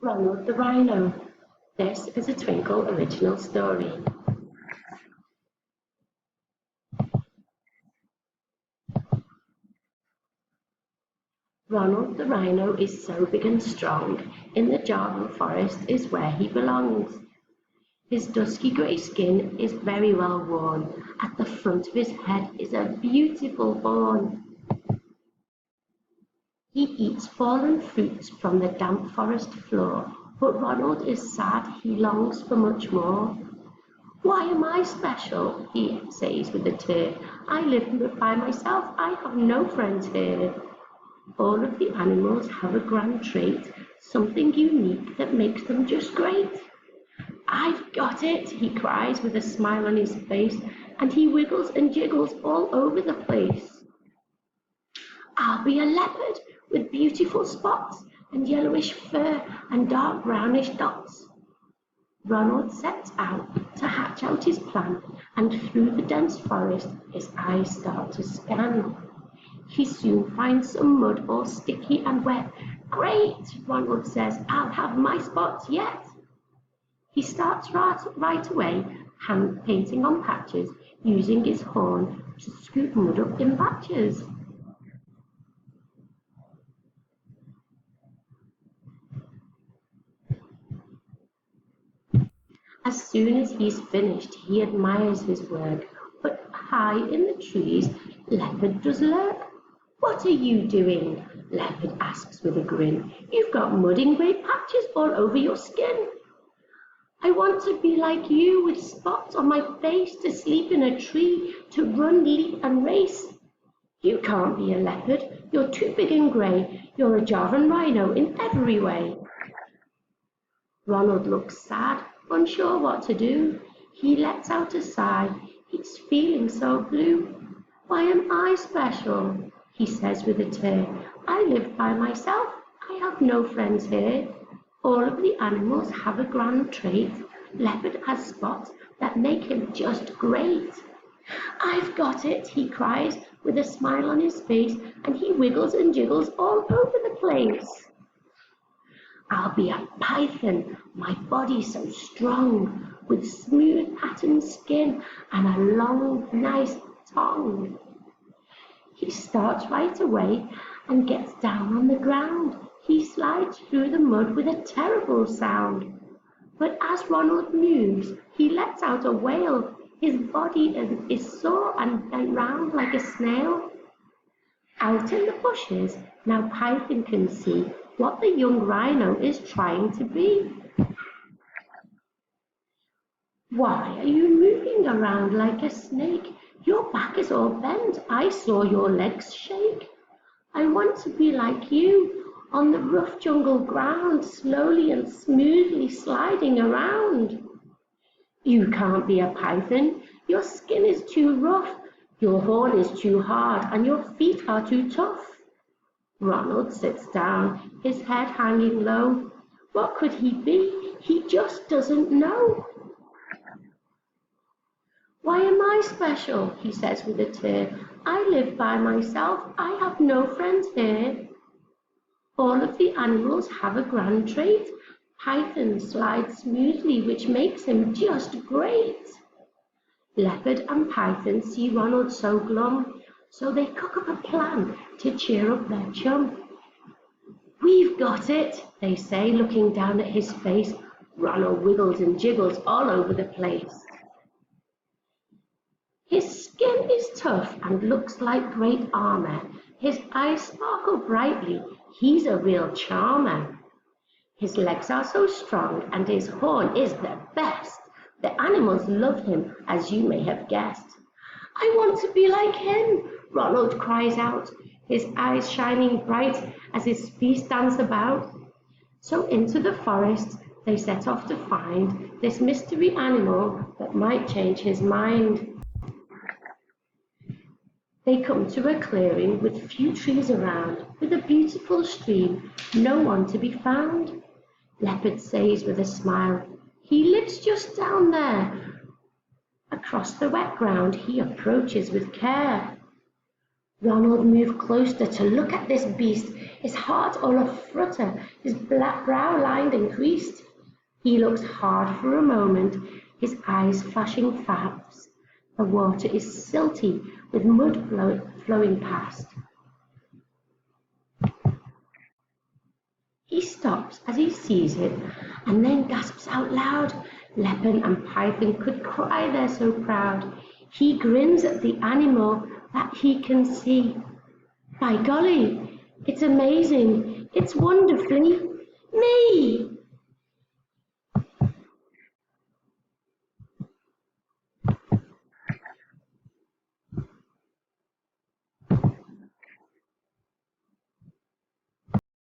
Ronald the Rhino. This is a Twinkle original story. Ronald the Rhino is so big and strong, in the jungle forest is where he belongs. His dusky grey skin is very well worn. At the front of his head is a beautiful horn. He eats fallen fruits from the damp forest floor, but Ronald is sad, he longs for much more. Why am I special? He says with a tear. I live by myself, I have no friends here. All of the animals have a grand trait, something unique that makes them just great. I've got it, he cries with a smile on his face, and he wiggles and jiggles all over the place. I'll be a leopard with beautiful spots and yellowish fur and dark brownish dots. Ronald sets out to hatch out his plan, and through the dense forest his eyes start to scan. He soon finds some mud all sticky and wet. Great, Ronald says, I'll have my spots yet. He starts right away, hand painting on patches, using his horn to scoop mud up in batches. As soon as he's finished, he admires his work, but high in the trees, Leopard does lurk. What are you doing? Leopard asks with a grin. You've got mud and grey patches all over your skin. I want to be like you with spots on my face, to sleep in a tree, to run, leap and race. You can't be a leopard, you're too big and grey, you're a Javan rhino in every way. Ronald looks sad, unsure what to do. He lets out a sigh, he's feeling so blue. Why am I special? He says with a tear. I live by myself, I have no friends here. All of the animals have a grand trait. Leopard has spots that make him just great. I've got it, he cries with a smile on his face, and he wiggles and jiggles all over the place. I'll be a python, my body so strong, with smooth patterned skin and a long, nice tongue. He starts right away and gets down on the ground. He slides through the mud with a terrible sound. But as Ronald moves, he lets out a wail. His body is sore and bent round like a snail. Out in the bushes, now Python can see what the young rhino is trying to be. Why are you moving around like a snake? Your back is all bent. I saw your legs shake. I want to be like you, on the rough jungle ground, slowly and smoothly sliding around. You can't be a python. Your skin is too rough. Your horn is too hard, and your feet are too tough. Ronald sits down, his head hanging low. What could he be? He just doesn't know. Why am I special? He says with a tear. I live by myself. I have no friends here. All of the animals have a grand trait. Python slides smoothly, which makes him just great. Leopard and Python see Ronald so glum, so they cook up a plan to cheer up their chum. We've got it, they say, looking down at his face. Ronald wiggles and jiggles all over the place. His skin is tough and looks like great armor. His eyes sparkle brightly. He's a real charmer. His legs are so strong and his horn is the best. The animals love him, as you may have guessed. I want to be like him, Ronald cries out, his eyes shining bright as his feast dance about. So into the forest they set off to find this mystery animal that might change his mind. They come to a clearing with few trees around, with a beautiful stream, no one to be found. Leopard says with a smile, he lives just down there. Across the wet ground he approaches with care. Ronald moved closer to look at this beast, his heart all aflutter, his black brow line increased. He looked hard for a moment, his eyes flashing fast. The water is silty with mud flowing past. He stops as he sees it and then gasps out loud. Leopard and python could cry, they're so proud. He grins at the animal that he can see. By golly, it's amazing, it's wonderfully me!